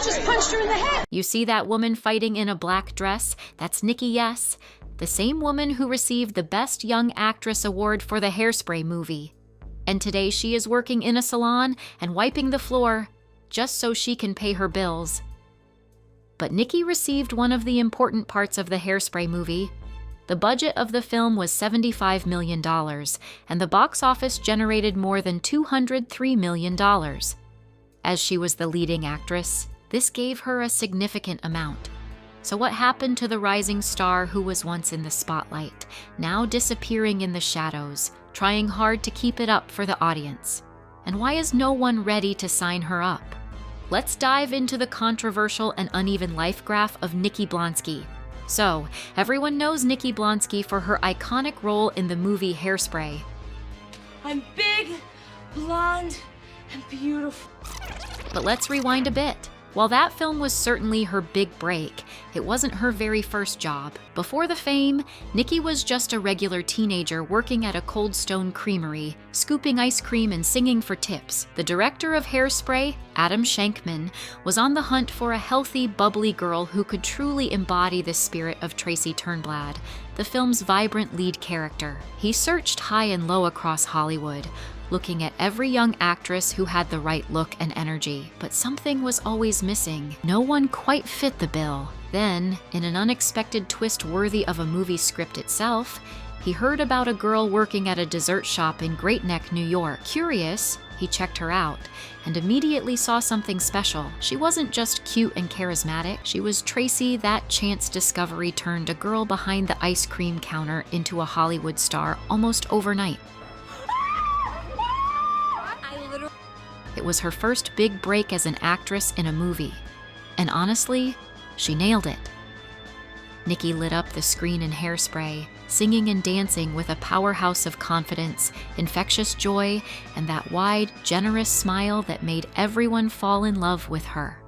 just punched her in the head. You see that woman fighting in a black dress? That's Nikki Yes, the same woman who received the Best Young Actress award for the Hairspray movie. And today she is working in a salon and wiping the floor just so she can pay her bills. But Nikki received one of the important parts of the Hairspray movie. The budget of the film was $75 million, and the box office generated more than $203 million. As she was the leading actress, this gave her a significant amount. So what happened to the rising star who was once in the spotlight, now disappearing in the shadows, trying hard to keep it up for the audience? And why is no one ready to sign her up? Let's dive into the controversial and uneven life graph of Nikki Blonsky. So, everyone knows Nikki Blonsky for her iconic role in the movie Hairspray. I'm big, blonde, and beautiful. But let's rewind a bit. While that film was certainly her big break, it wasn't her very first job. Before the fame, Nikki was just a regular teenager working at a Cold Stone creamery, scooping ice cream and singing for tips. The director of Hairspray, Adam Shankman, was on the hunt for a healthy, bubbly girl who could truly embody the spirit of Tracy Turnblad, the film's vibrant lead character. He searched high and low across Hollywood, looking at every young actress who had the right look and energy. But something was always missing. No one quite fit the bill. Then, in an unexpected twist worthy of a movie script itself, he heard about a girl working at a dessert shop in Great Neck, New York. Curious, he checked her out and immediately saw something special. She wasn't just cute and charismatic. She was Tracy, that chance discovery turned a girl behind the ice cream counter into a Hollywood star almost overnight. It was her first big break as an actress in a movie. And honestly, she nailed it. Nikki lit up the screen in Hairspray, singing and dancing with a powerhouse of confidence, infectious joy, and that wide, generous smile that made everyone fall in love with her.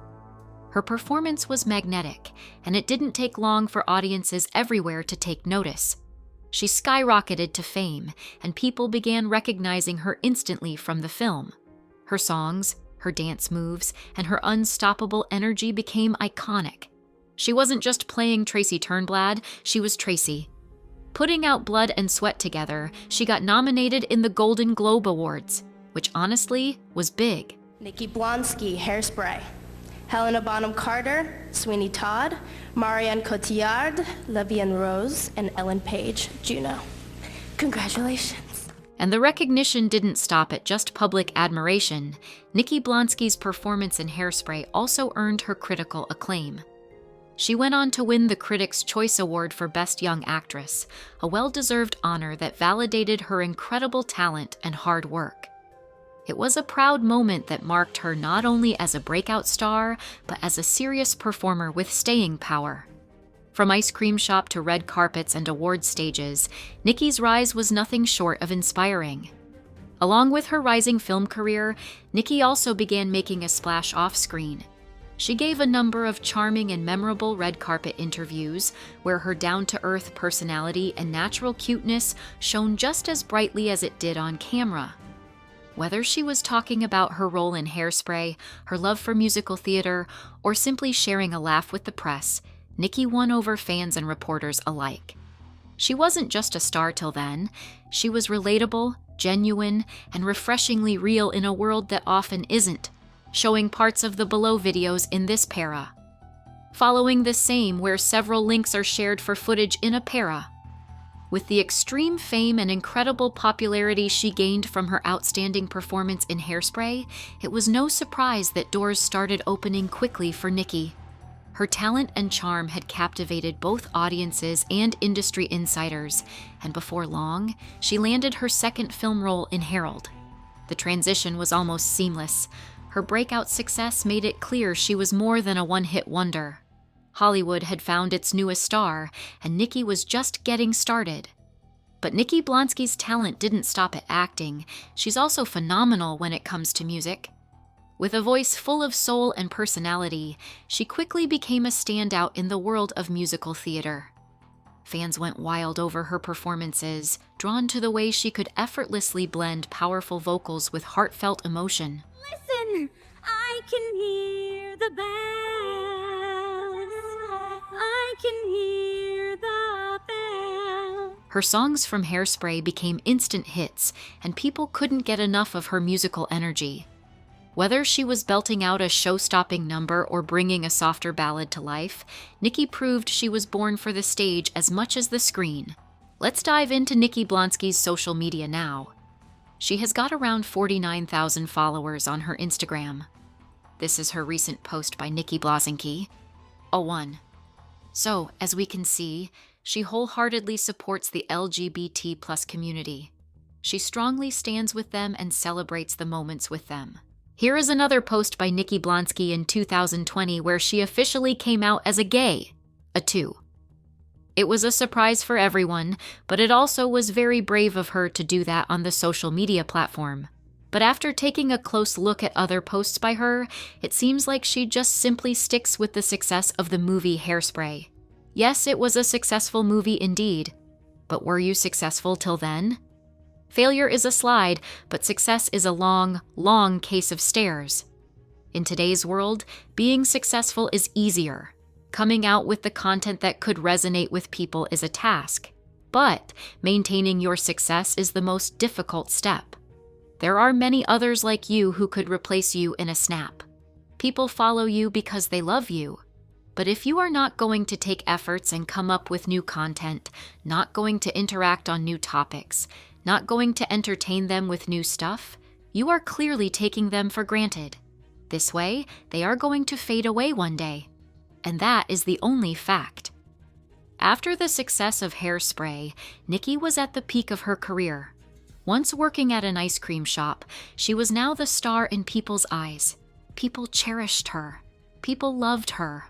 Her performance was magnetic, and it didn't take long for audiences everywhere to take notice. She skyrocketed to fame, and people began recognizing her instantly from the film. Her songs, her dance moves, and her unstoppable energy became iconic. She wasn't just playing Tracy Turnblad, she was Tracy. Putting out blood and sweat together, she got nominated in the Golden Globe Awards, which honestly was big. Nikki Blonsky, Hairspray. Helena Bonham Carter, Sweeney Todd, Marianne Cotillard, Levian Rose, and Ellen Page, Juno. Congratulations. And the recognition didn't stop at just public admiration. Nikki Blonsky's performance in Hairspray also earned her critical acclaim. She went on to win the Critics' Choice Award for Best Young Actress, a well-deserved honor that validated her incredible talent and hard work. It was a proud moment that marked her not only as a breakout star, but as a serious performer with staying power. From ice cream shop to red carpets and award stages, Nikki's rise was nothing short of inspiring. Along with her rising film career, Nikki also began making a splash off-screen. She gave a number of charming and memorable red carpet interviews where her down-to-earth personality and natural cuteness shone just as brightly as it did on camera. Whether she was talking about her role in Hairspray, her love for musical theater, or simply sharing a laugh with the press, Nikki won over fans and reporters alike. She wasn't just a star till then. She was relatable, genuine, and refreshingly real in a world that often isn't, showing parts of the below videos in this para. Following the same, where several links are shared for footage in a para. With the extreme fame and incredible popularity she gained from her outstanding performance in Hairspray, it was no surprise that doors started opening quickly for Nikki. Her talent and charm had captivated both audiences and industry insiders, and before long, she landed her second film role in Harold. The transition was almost seamless. Her breakout success made it clear she was more than a one-hit wonder. Hollywood had found its newest star, and Nikki was just getting started. But Nikki Blonsky's talent didn't stop at acting. She's also phenomenal when it comes to music. With a voice full of soul and personality, she quickly became a standout in the world of musical theater. Fans went wild over her performances, drawn to the way she could effortlessly blend powerful vocals with heartfelt emotion. Listen, I can hear hear the bells. I can hear the bells. Her songs from Hairspray became instant hits, and people couldn't get enough of her musical energy. Whether she was belting out a show-stopping number or bringing a softer ballad to life, Nikki proved she was born for the stage as much as the screen. Let's dive into Nikki Blonsky's social media now. She has got around 49,000 followers on her Instagram. This is her recent post by Nikki Blonsky. 1. So, as we can see, she wholeheartedly supports the LGBT+ community. She strongly stands with them and celebrates the moments with them. Here is another post by Nikki Blonsky in 2020 where she officially came out as a gay. 2. It was a surprise for everyone, but it also was very brave of her to do that on the social media platform. But after taking a close look at other posts by her, it seems like she just simply sticks with the success of the movie Hairspray. Yes, it was a successful movie indeed, but were you successful till then? Failure is a slide, but success is a long, long case of stairs. In today's world, being successful is easier. Coming out with the content that could resonate with people is a task, but maintaining your success is the most difficult step. There are many others like you who could replace you in a snap. People follow you because they love you. But if you are not going to take efforts and come up with new content, not going to interact on new topics, not going to entertain them with new stuff, you are clearly taking them for granted. This way, they are going to fade away one day. And that is the only fact. After the success of Hairspray, Nikki was at the peak of her career. Once working at an ice cream shop, she was now the star in people's eyes. People cherished her. People loved her.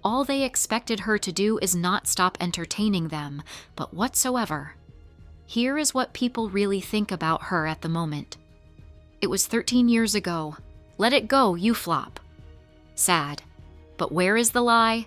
All they expected her to do is not stop entertaining them, but whatsoever. Here is what people really think about her at the moment. It was 13 years ago. Let it go, you flop. Sad. But where is the lie?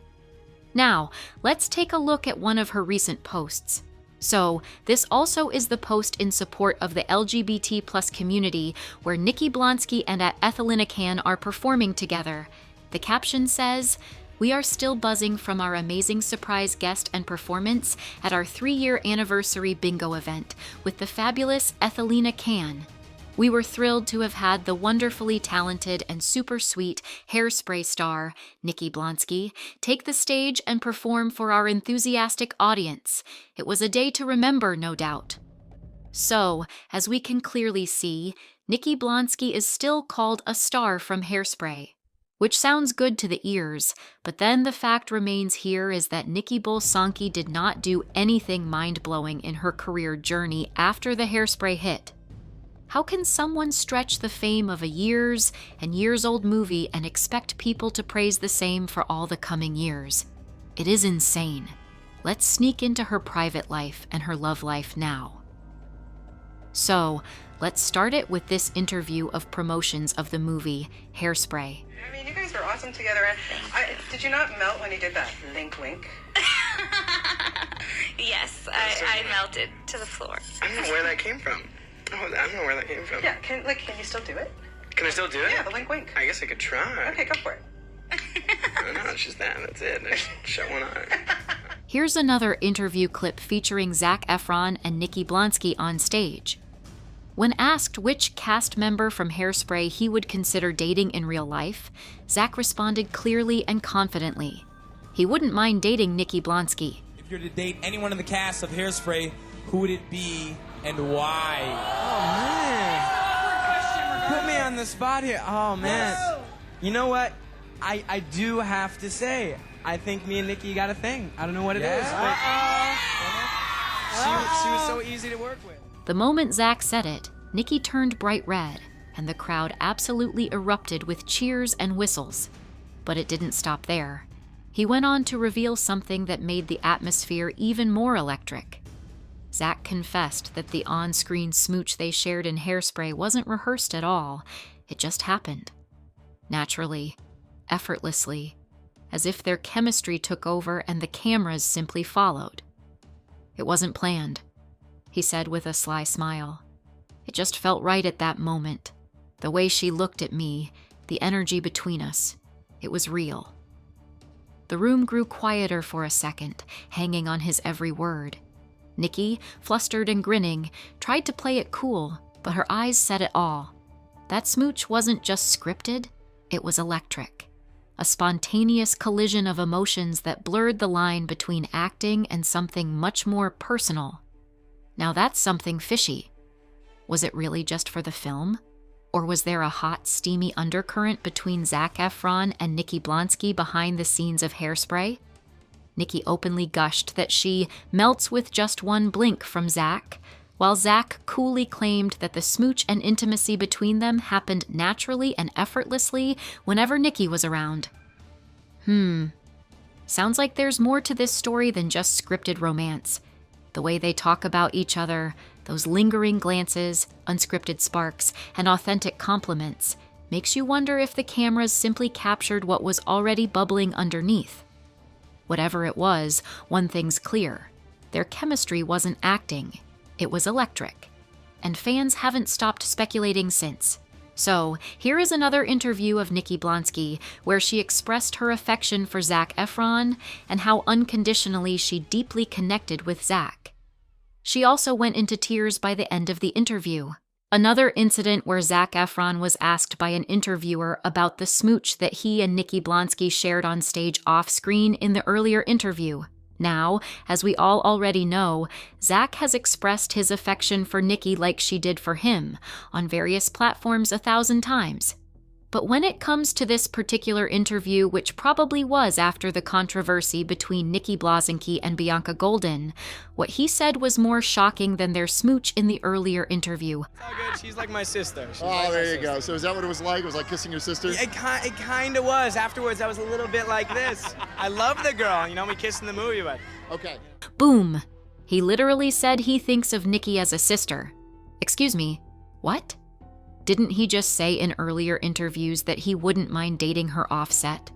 Now, let's take a look at one of her recent posts. So, this also is the post in support of the LGBT+ community where Nikki Blonsky and Ethelina Can are performing together. The caption says, "We are still buzzing from our amazing surprise guest and performance at our 3-year anniversary bingo event with the fabulous Ethelina Can. We were thrilled to have had the wonderfully talented and super sweet Hairspray star, Nikki Blonsky, take the stage and perform for our enthusiastic audience. It was a day to remember, no doubt." So, as we can clearly see, Nikki Blonsky is still called a star from Hairspray. Which sounds good to the ears, but then the fact remains here is that Nikki Blonsky did not do anything mind-blowing in her career journey after the Hairspray hit. How can someone stretch the fame of a years and years-old movie and expect people to praise the same for all the coming years? It is insane. Let's sneak into her private life and her love life now. So, let's start it with this interview of promotions of the movie Hairspray. I mean, you guys were awesome together. Did you not melt when you did that link wink? Yes, I melted to the floor. I don't know where that came from. Oh, I don't know where that came from. Yeah, can you still do it? Can I still do it? Yeah, the link wink. I guess I could try. Okay, go for it. I don't know, it's just that. That's it. I just shut one eye. Here's another interview clip featuring Zac Efron and Nikki Blonsky on stage. When asked which cast member from Hairspray he would consider dating in real life, Zac responded clearly and confidently. He wouldn't mind dating Nikki Blonsky. If you're to date anyone in the cast of Hairspray, who would it be and why? Oh, man. Put me on the spot here. Oh, man. You know what? I do have to say, I think me and Nikki got a thing. I don't know what it is, but she was so easy to work with. The moment Zac said it, Nikki turned bright red, and the crowd absolutely erupted with cheers and whistles. But it didn't stop there. He went on to reveal something that made the atmosphere even more electric. Zac confessed that the on-screen smooch they shared in Hairspray wasn't rehearsed at all. It just happened. Naturally, effortlessly, as if their chemistry took over and the cameras simply followed. It wasn't planned, he said with a sly smile. It just felt right at that moment. The way she looked at me, the energy between us. It was real. The room grew quieter for a second, hanging on his every word. Nikki, flustered and grinning, tried to play it cool, but her eyes said it all. That smooch wasn't just scripted, it was electric. A spontaneous collision of emotions that blurred the line between acting and something much more personal. Now that's something fishy. Was it really just for the film? Or was there a hot, steamy undercurrent between Zac Efron and Nikki Blonsky behind the scenes of Hairspray? Nikki openly gushed that she melts with just one blink from Zac, while Zac coolly claimed that the smooch and intimacy between them happened naturally and effortlessly whenever Nikki was around. Sounds like there's more to this story than just scripted romance. The way they talk about each other, those lingering glances, unscripted sparks, and authentic compliments, makes you wonder if the cameras simply captured what was already bubbling underneath. Whatever it was, one thing's clear. Their chemistry wasn't acting. It was electric. And fans haven't stopped speculating since. So, here is another interview of Nikki Blonsky, where she expressed her affection for Zac Efron and how unconditionally she deeply connected with Zac. She also went into tears by the end of the interview. Another incident where Zac Efron was asked by an interviewer about the smooch that he and Nikki Blonsky shared on stage off-screen in the earlier interview. Now, as we all already know, Zac has expressed his affection for Nikki like she did for him, on various platforms 1,000 times. But when it comes to this particular interview, which probably was after the controversy between Nikki Blonsky and Bianca Golden, what he said was more shocking than their smooch in the earlier interview. It's all good. She's like my sister. There you go. So is that what it was like? It was like kissing your sister? Yeah, it kind of was. Afterwards, I was a little bit like this. I love the girl. You know, we kissed in the movie, but... Okay. Boom. He literally said he thinks of Nikki as a sister. Excuse me, what? Didn't he just say in earlier interviews that he wouldn't mind dating her offset?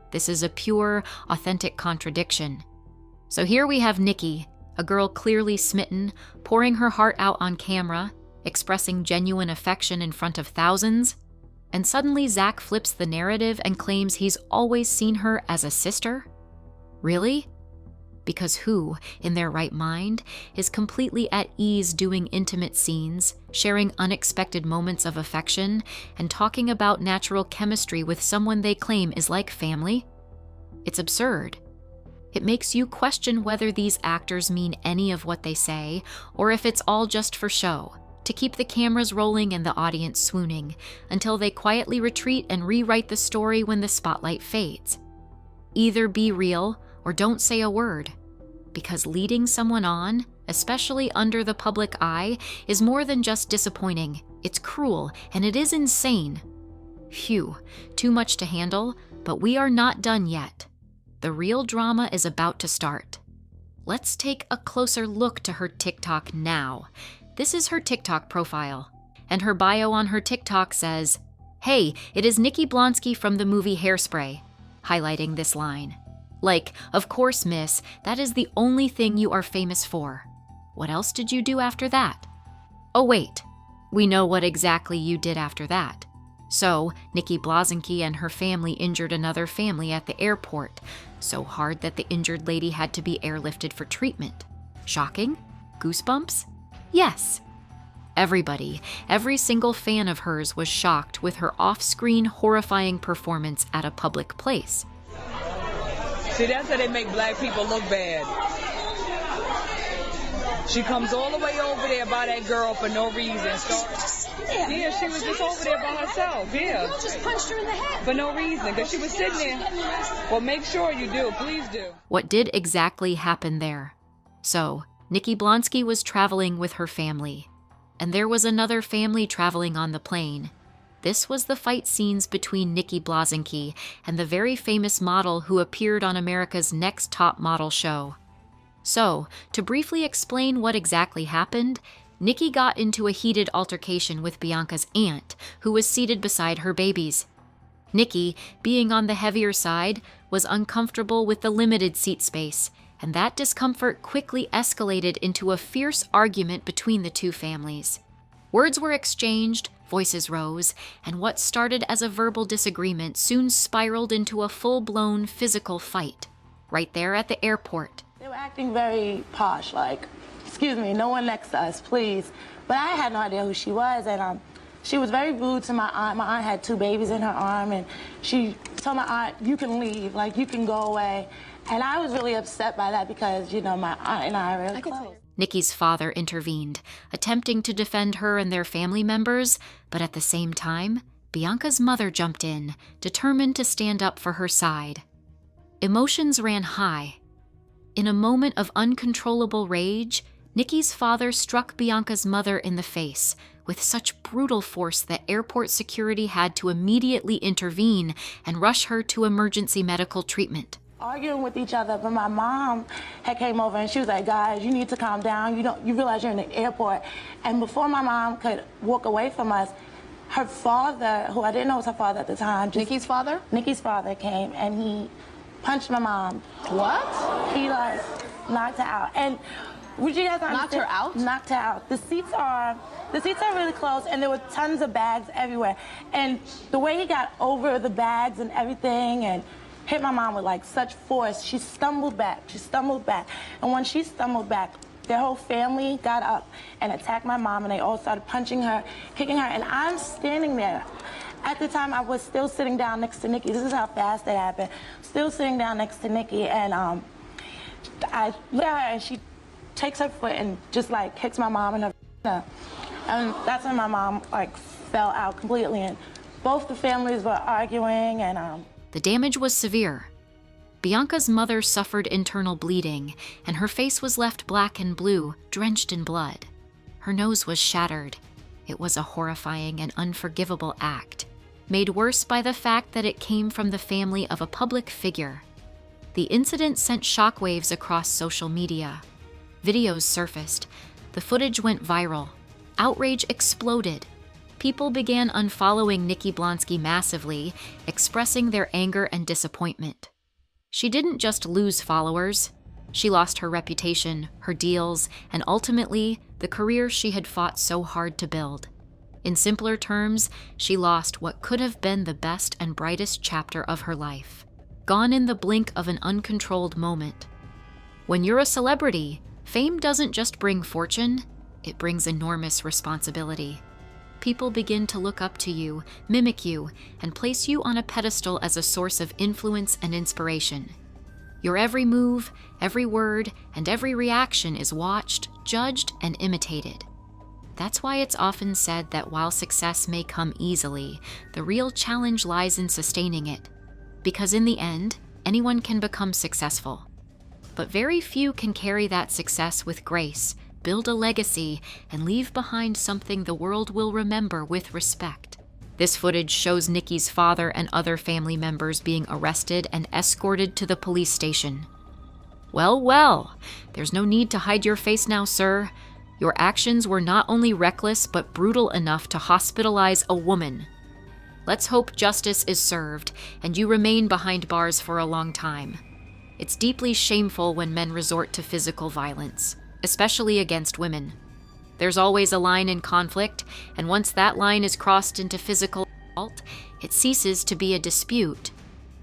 This is a pure, authentic contradiction. So here we have Nikki, a girl clearly smitten, pouring her heart out on camera, expressing genuine affection in front of thousands, and suddenly Zac flips the narrative and claims he's always seen her as a sister? Really? Because who, in their right mind, is completely at ease doing intimate scenes, sharing unexpected moments of affection, and talking about natural chemistry with someone they claim is like family? It's absurd. It makes you question whether these actors mean any of what they say, or if it's all just for show, to keep the cameras rolling and the audience swooning, until they quietly retreat and rewrite the story when the spotlight fades. Either be real, or don't say a word. Because leading someone on, especially under the public eye, is more than just disappointing. It's cruel, and it is insane. Phew, too much to handle, but we are not done yet. The real drama is about to start. Let's take a closer look to her TikTok now. This is her TikTok profile, and her bio on her TikTok says, "Hey, it is Nikki Blonsky from the movie Hairspray," highlighting this line. Like, of course, miss, that is the only thing you are famous for. What else did you do after that? Oh wait, we know what exactly you did after that. So, Nikki Blonsky and her family injured another family at the airport, so hard that the injured lady had to be airlifted for treatment. Shocking? Goosebumps? Yes. Everybody, every single fan of hers was shocked with her off-screen horrifying performance at a public place. See, that's how they make black people look bad. She comes all the way over there by that girl for no reason. Yeah, she was just over there by herself. Yeah. You just punched her in the head. For no reason, because she was sitting there. Well, make sure you do. Please do. What did exactly happen there? So, Nikki Blonsky was traveling with her family. And there was another family traveling on the plane. This was the fight scenes between Nikki Blonsky and the very famous model who appeared on America's Next Top Model show. So, to briefly explain what exactly happened, Nikki got into a heated altercation with Bianca's aunt, who was seated beside her babies. Nikki, being on the heavier side, was uncomfortable with the limited seat space, and that discomfort quickly escalated into a fierce argument between the two families. Words were exchanged, voices rose, and what started as a verbal disagreement soon spiraled into a full-blown physical fight, right there at the airport. They were acting very posh, like, excuse me, no one next to us, please. But I had no idea who she was, and she was very rude to my aunt. My aunt had 2 babies in her arm, and she told my aunt, you can leave, like, you can go away. And I was really upset by that because, you know, my aunt and I are really close. Nikki's father intervened, attempting to defend her and their family members, but at the same time, Bianca's mother jumped in, determined to stand up for her side. Emotions ran high. In a moment of uncontrollable rage, Nikki's father struck Bianca's mother in the face with such brutal force that airport security had to immediately intervene and rush her to emergency medical treatment. Arguing with each other, but my mom had came over and she was like, guys, you need to calm down. You realize you're in the airport. And before my mom could walk away from us, her father, who I didn't know was her father at the time. Nikki's father? Nikki's father came and he punched my mom. What? He like knocked her out. And would you guys understand? Knocked her out? Knocked her out. The seats are really close and there were tons of bags everywhere. And the way he got over the bags and everything and hit my mom with like such force, she stumbled back. And when she stumbled back, their whole family got up and attacked my mom, and they all started punching her, kicking her, and I'm standing there. At the time, I was still sitting down next to Nikki. This is how fast it happened. Still sitting down next to Nikki, and I look at her, and she takes her foot and just like kicks my mom in her, and that's when my mom like fell out completely, and both the families were arguing, and The damage was severe. Bianca's mother suffered internal bleeding, and her face was left black and blue, drenched in blood. Her nose was shattered. It was a horrifying and unforgivable act, made worse by the fact that it came from the family of a public figure. The incident sent shockwaves across social media. Videos surfaced. The footage went viral. Outrage exploded. People began unfollowing Nikki Blonsky massively, expressing their anger and disappointment. She didn't just lose followers. She lost her reputation, her deals, and ultimately, the career she had fought so hard to build. In simpler terms, she lost what could have been the best and brightest chapter of her life, gone in the blink of an uncontrolled moment. When you're a celebrity, fame doesn't just bring fortune, it brings enormous responsibility. People begin to look up to you, mimic you, and place you on a pedestal as a source of influence and inspiration. Your every move, every word, and every reaction is watched, judged, and imitated. That's why it's often said that while success may come easily, the real challenge lies in sustaining it. Because in the end, anyone can become successful. But very few can carry that success with grace, build a legacy, and leave behind something the world will remember with respect. This footage shows Nikki's father and other family members being arrested and escorted to the police station. Well, well, there's no need to hide your face now, sir. Your actions were not only reckless but brutal enough to hospitalize a woman. Let's hope justice is served and you remain behind bars for a long time. It's deeply shameful when men resort to physical violence, especially against women. There's always a line in conflict, and once that line is crossed into physical assault, it ceases to be a dispute.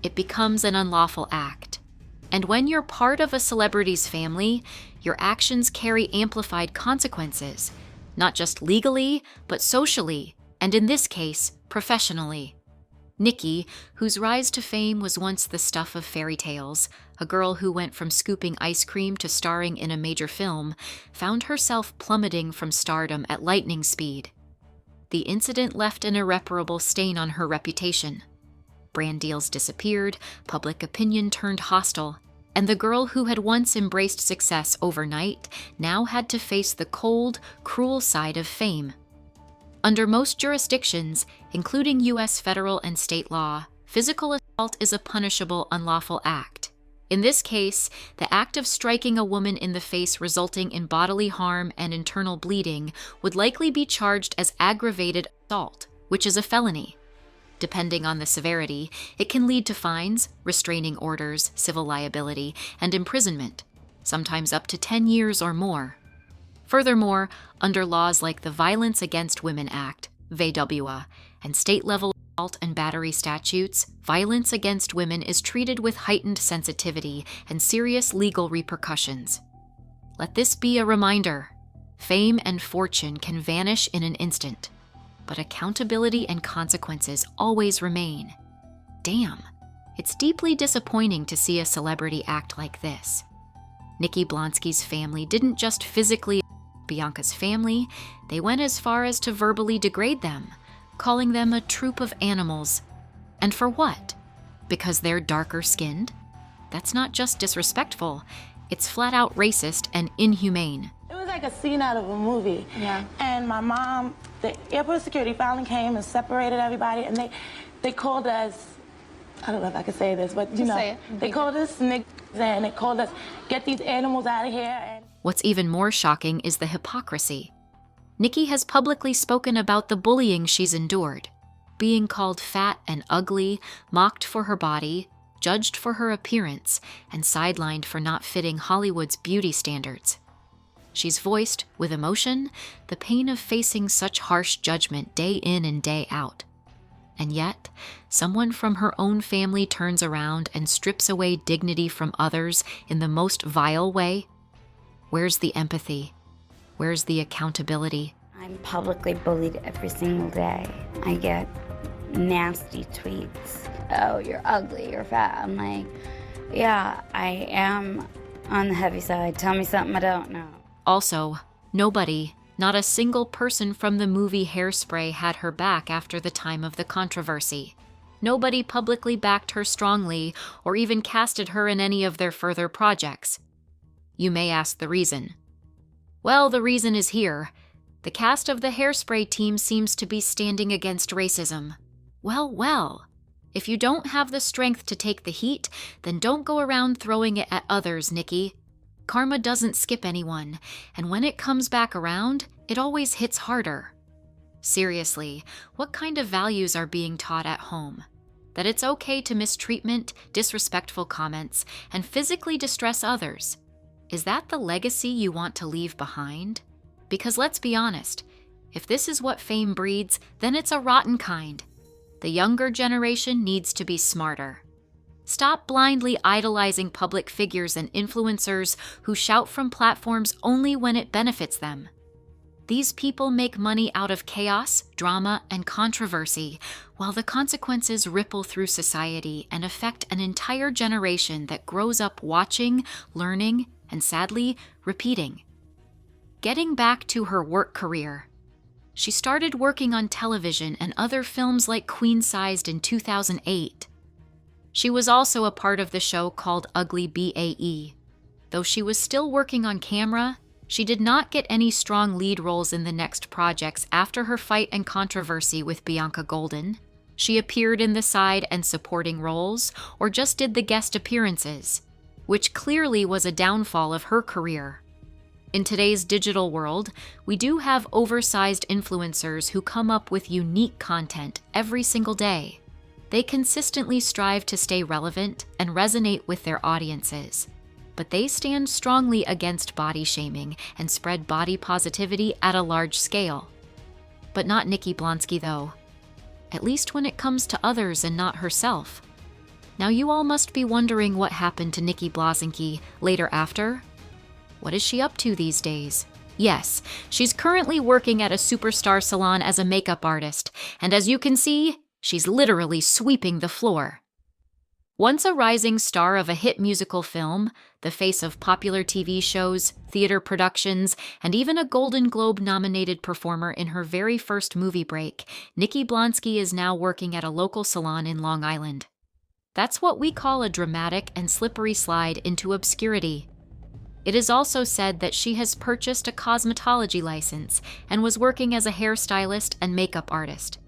It becomes an unlawful act. And when you're part of a celebrity's family, your actions carry amplified consequences, not just legally, but socially, and in this case, professionally. Nikki, whose rise to fame was once the stuff of fairy tales, a girl who went from scooping ice cream to starring in a major film, found herself plummeting from stardom at lightning speed. The incident left an irreparable stain on her reputation. Brand deals disappeared, public opinion turned hostile, and the girl who had once embraced success overnight now had to face the cold, cruel side of fame. Under most jurisdictions, including U.S. federal and state law, physical assault is a punishable, unlawful act. In this case, the act of striking a woman in the face resulting in bodily harm and internal bleeding would likely be charged as aggravated assault, which is a felony. Depending on the severity, it can lead to fines, restraining orders, civil liability, and imprisonment, sometimes up to 10 years or more. Furthermore, under laws like the Violence Against Women Act, VWA, and state-level assault and battery statutes, violence against women is treated with heightened sensitivity and serious legal repercussions. Let this be a reminder. Fame and fortune can vanish in an instant, but accountability and consequences always remain. Damn, it's deeply disappointing to see a celebrity act like this. Nikki Blonsky's family didn't just physically Bianca's family, they went as far as to verbally degrade them, calling them a troop of animals. And for what? Because they're darker skinned? That's not just disrespectful, it's flat out racist and inhumane. It was like a scene out of a movie. Yeah. And my mom, the airport security finally came and separated everybody, and they called us, I don't know if I can say this, but you know, they called us niggas and they called us, get these animals out of here. And what's even more shocking is the hypocrisy. Nikki has publicly spoken about the bullying she's endured, being called fat and ugly, mocked for her body, judged for her appearance, and sidelined for not fitting Hollywood's beauty standards. She's voiced, with emotion, the pain of facing such harsh judgment day in and day out. And yet, someone from her own family turns around and strips away dignity from others in the most vile way. Where's the empathy? Where's the accountability? I'm publicly bullied every single day. I get nasty tweets. Oh, you're ugly, you're fat. I'm like, yeah, I am on the heavy side. Tell me something I don't know. Also, nobody, not a single person from the movie Hairspray had her back after the time of the controversy. Nobody publicly backed her strongly or even casted her in any of their further projects. You may ask the reason. Well, the reason is here. The cast of the Hairspray team seems to be standing against racism. Well. If you don't have the strength to take the heat, then don't go around throwing it at others, Nikki. Karma doesn't skip anyone, and when it comes back around, it always hits harder. Seriously, what kind of values are being taught at home? That it's okay to mistreatment, disrespectful comments, and physically distress others. Is that the legacy you want to leave behind? Because let's be honest, if this is what fame breeds, then it's a rotten kind. The younger generation needs to be smarter. Stop blindly idolizing public figures and influencers who shout from platforms only when it benefits them. These people make money out of chaos, drama, and controversy, while the consequences ripple through society and affect an entire generation that grows up watching, learning, and sadly, repeating. Getting back to her work career. She started working on television and other films like Queen-Sized in 2008. She was also a part of the show called Ugly BAE. Though she was still working on camera, she did not get any strong lead roles in the next projects after her fight and controversy with Bianca Golden. She appeared in the side and supporting roles, or just did the guest appearances, which clearly was a downfall of her career. In today's digital world, we do have oversized influencers who come up with unique content every single day. They consistently strive to stay relevant and resonate with their audiences, but they stand strongly against body shaming and spread body positivity at a large scale. But not Nikki Blonsky, though. At least when it comes to others and not herself. Now you all must be wondering what happened to Nikki Blonsky later after. What is she up to these days? Yes, she's currently working at a superstar salon as a makeup artist, and as you can see, she's literally sweeping the floor. Once a rising star of a hit musical film, the face of popular TV shows, theater productions, and even a Golden Globe-nominated performer in her very first movie break, Nikki Blonsky is now working at a local salon in Long Island. That's what we call a dramatic and slippery slide into obscurity. It is also said that she has purchased a cosmetology license and was working as a hairstylist and makeup artist.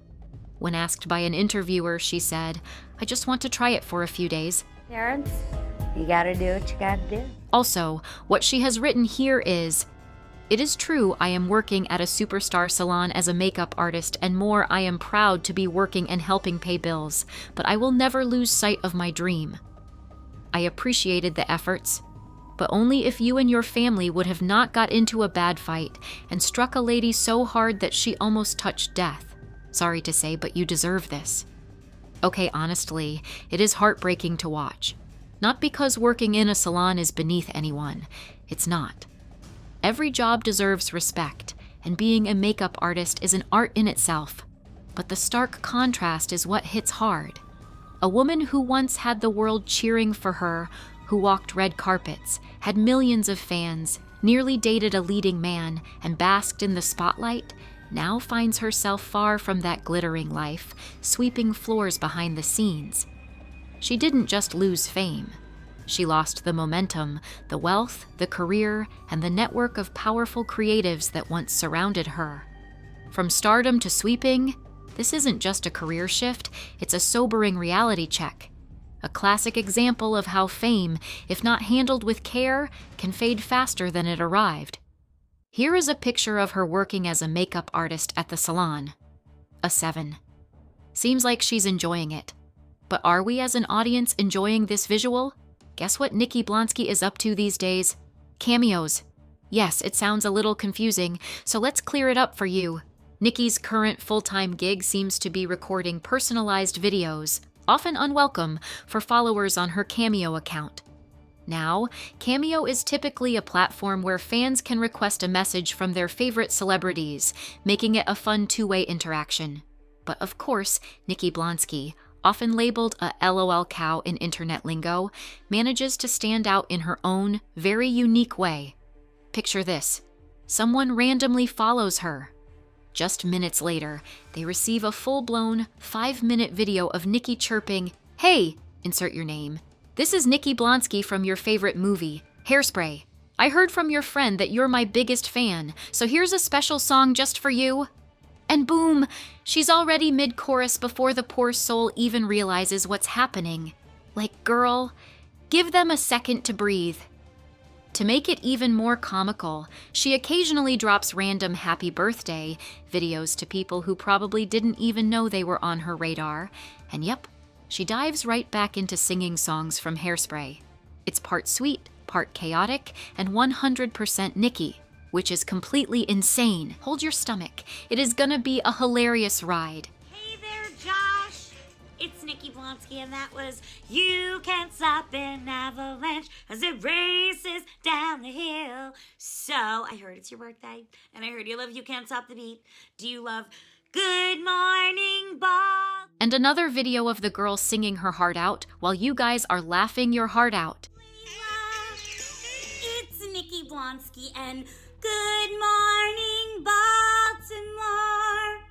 When asked by an interviewer, she said, "I just want to try it for a few days." Terrence, you gotta do what you gotta do. Also, what she has written here is, "It is true I am working at a superstar salon as a makeup artist, and more, I am proud to be working and helping pay bills, but I will never lose sight of my dream. I appreciated the efforts. but only if you and your family would have not got into a bad fight and struck a lady so hard that she almost touched death. Sorry to say, but you deserve this. Okay, honestly, it is heartbreaking to watch. Not because working in a salon is beneath anyone. It's not. Every job deserves respect, and being a makeup artist is an art in itself. But the stark contrast is what hits hard. A woman who once had the world cheering for her, who walked red carpets, had millions of fans, nearly dated a leading man, and basked in the spotlight, now finds herself far from that glittering life, sweeping floors behind the scenes. She didn't just lose fame. She lost the momentum, the wealth, the career, and the network of powerful creatives that once surrounded her. From stardom to sweeping, this isn't just a career shift, it's a sobering reality check. A classic example of how fame, if not handled with care, can fade faster than it arrived. Here is a picture of her working as a makeup artist at the salon. A 7. Seems like she's enjoying it. But are we as an audience enjoying this visual? Guess what Nikki Blonsky is up to these days? Cameos. Yes, it sounds a little confusing, so let's clear it up for you. Nikki's current full-time gig seems to be recording personalized videos, often unwelcome, for followers on her Cameo account. Now, Cameo is typically a platform where fans can request a message from their favorite celebrities, making it a fun two-way interaction. But of course, Nikki Blonsky, often labeled a Lolcow in internet lingo, manages to stand out in her own, very unique way. Picture this. Someone randomly follows her. Just minutes later, they receive a full-blown, 5-minute video of Nikki chirping, "Hey," insert your name. "This is Nikki Blonsky from your favorite movie, Hairspray. I heard from your friend that you're my biggest fan, so here's a special song just for you." And boom, she's already mid-chorus before the poor soul even realizes what's happening. Like, girl, give them a second to breathe. To make it even more comical, she occasionally drops random happy birthday videos to people who probably didn't even know they were on her radar. And yep, she dives right back into singing songs from Hairspray. It's part sweet, part chaotic, and 100% Nikki, which is completely insane. Hold your stomach. It is gonna be a hilarious ride. Hey there, Josh. It's Nikki Blonsky, and that was "You Can't Stop an Avalanche as It Races Down the Hill." So, I heard it's your birthday, and I heard you love "You Can't Stop the Beat." Do you love "Good Morning, Bob"? And another video of the girl singing her heart out while you guys are laughing your heart out. It's Nikki Blonsky, and "Good Morning, Baltimore."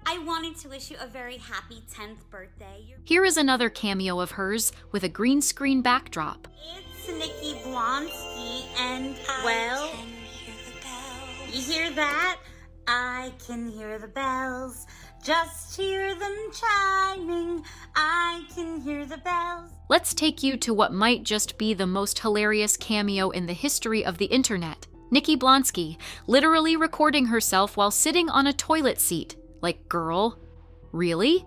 I wanted to wish you a very happy 10th birthday. Here is another cameo of hers with a green screen backdrop. It's Nikki Blonsky, and, well, you hear that? I can hear the bells, just hear them chiming. I can hear the bells. Let's take you to what might just be the most hilarious cameo in the history of the internet. Nikki Blonsky, literally recording herself while sitting on a toilet seat. Like, girl, really?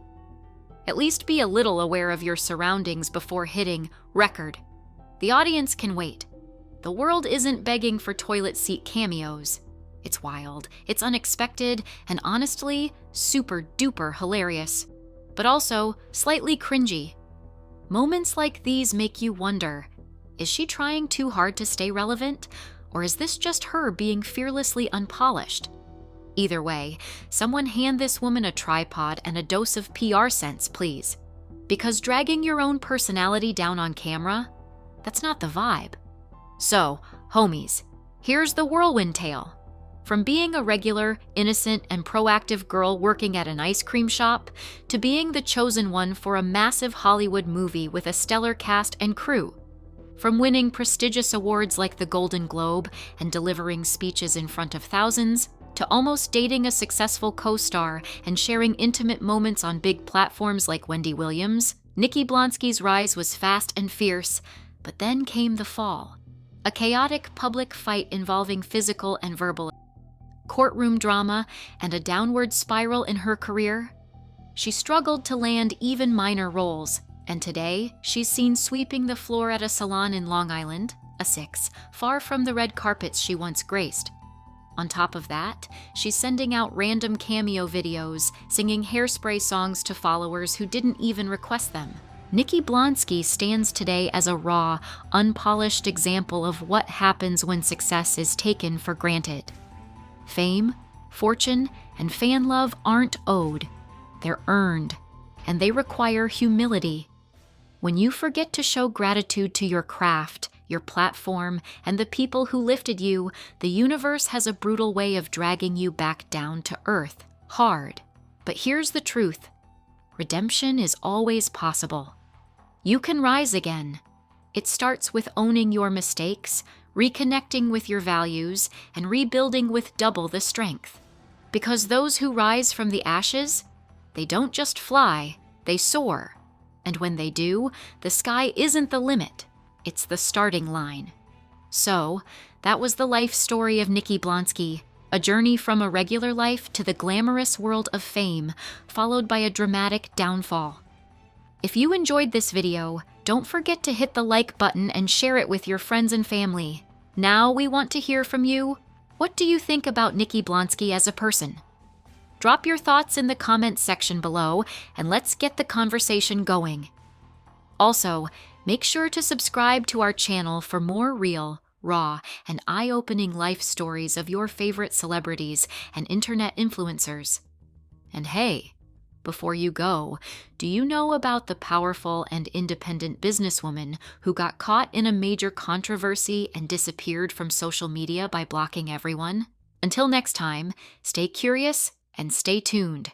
At least be a little aware of your surroundings before hitting record. The audience can wait. The world isn't begging for toilet seat cameos. It's wild, it's unexpected, and honestly, super duper hilarious. But also slightly cringy. Moments like these make you wonder, is she trying too hard to stay relevant? Or is this just her being fearlessly unpolished? Either way, someone hand this woman a tripod and a dose of PR sense, please. Because dragging your own personality down on camera, that's not the vibe. So, homies, here's the whirlwind tale. From being a regular, innocent, and proactive girl working at an ice cream shop, to being the chosen one for a massive Hollywood movie with a stellar cast and crew. From winning prestigious awards like the Golden Globe and delivering speeches in front of thousands, to almost dating a successful co-star and sharing intimate moments on big platforms like Wendy Williams, Nikki Blonsky's rise was fast and fierce, but then came the fall. A chaotic public fight involving physical and verbal courtroom drama and a downward spiral in her career. She struggled to land even minor roles, and today she's seen sweeping the floor at a salon in Long Island, a 6, far from the red carpets she once graced. On top of that, she's sending out random cameo videos, singing Hairspray songs to followers who didn't even request them. Nikki Blonsky stands today as a raw, unpolished example of what happens when success is taken for granted. Fame, fortune, and fan love aren't owed. They're earned, and they require humility. When you forget to show gratitude to your craft, your platform, and the people who lifted you, the universe has a brutal way of dragging you back down to earth, hard. But here's the truth. Redemption is always possible. You can rise again. It starts with owning your mistakes, reconnecting with your values, and rebuilding with double the strength. Because those who rise from the ashes, they don't just fly, they soar. And when they do, the sky isn't the limit, it's the starting line. So, that was the life story of Nikki Blonsky, a journey from a regular life to the glamorous world of fame, followed by a dramatic downfall. If you enjoyed this video, don't forget to hit the like button and share it with your friends and family. Now we want to hear from you. What do you think about Nikki Blonsky as a person? Drop your thoughts in the comments section below, and let's get the conversation going. Also, make sure to subscribe to our channel for more real, raw, and eye-opening life stories of your favorite celebrities and internet influencers. And hey, before you go, do you know about the powerful and independent businesswoman who got caught in a major controversy and disappeared from social media by blocking everyone? Until next time, stay curious and stay tuned.